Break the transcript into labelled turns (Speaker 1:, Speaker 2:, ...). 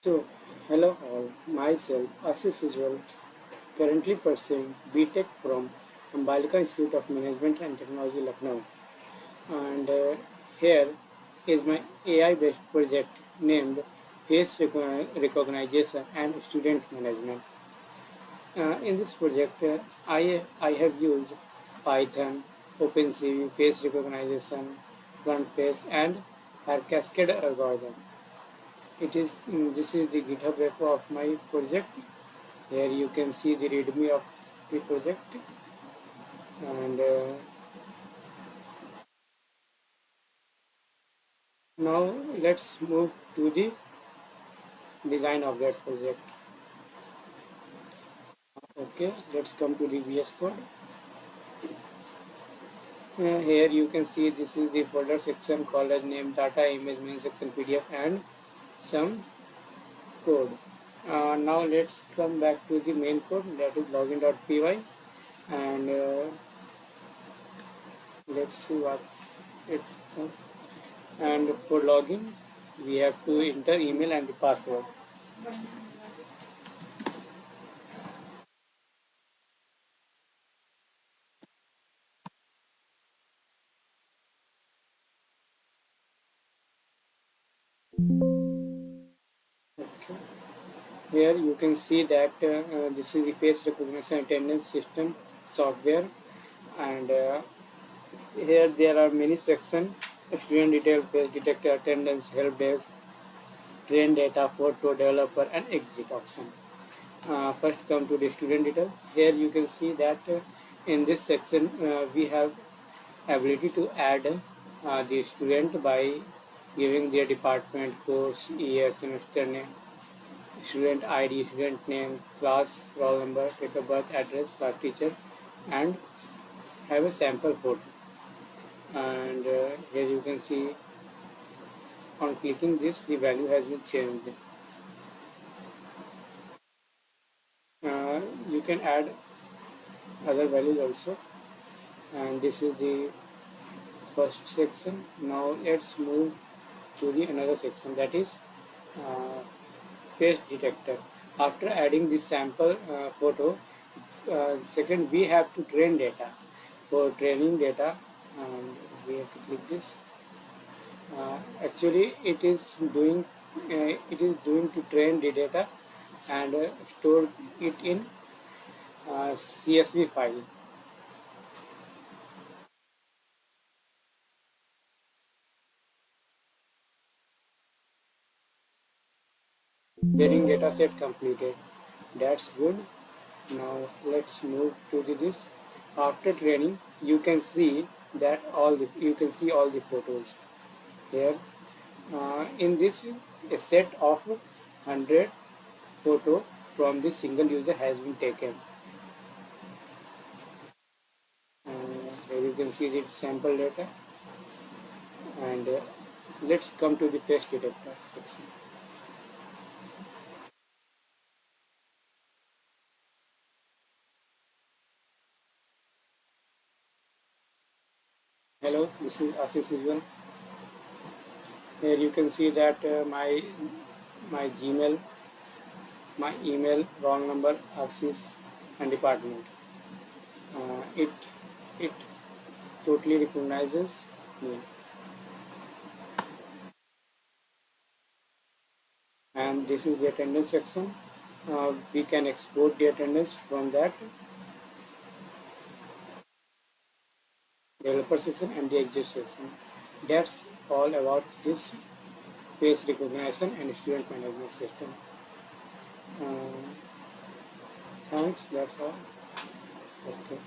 Speaker 1: So, hello all, myself Ashish Ujjwal, currently pursuing BTech from Ambalika Institute of Management and Technology, Lucknow. And here is my AI-based project named Face Recognition and Student Management. In this project, I have used Python, OpenCV, Face Recognition, Front Face, and Haar Cascade algorithm. This is the GitHub repo of my project. Here you can see the readme of the project, and now let's move to the design of that project. Okay, let's come to the VS Code. Here you can see this is the folder section called as name, data, image, main section, PDF, and some code. Now let's come back to the main code, that is login.py, and let's see what it. And for login, we have to enter email and the password. Okay. Here you can see that this is the face recognition attendance system software, and here there are many sections: student detail, face detector, attendance, help desk, train data, photo, developer, and exit option. First come to the student detail. Here you can see that in this section we have ability to add the student by giving their department, course, year, semester name, student ID, student name, class, roll number, date of birth, address, class teacher, and have a sample photo. And here you can see on clicking this, the value has been changed. You can add other values also, and this is the first section. Now let's move to the another section, that is face detector. After adding this sample photo, second we have to train data. For training data, we have to click this. Actually, it is doing to train the data and store it in CSV file. Training data set completed. That's good. Now let's move to this. After training, you can see that you can see all the photos here. In this, a set of 100 photo from the single user has been taken. Here you can see the sample data, and let's come to the face detector section. Hello, this is Ashish Ujjwal. Here you can see that my Gmail, my email, wrong number, Ashish, and department. It totally recognizes me, and this is the attendance section. We can export the attendance from that developer section and the exit section. That's all about this face recognition and student management system. Uh, Thanks, that's all. Okay.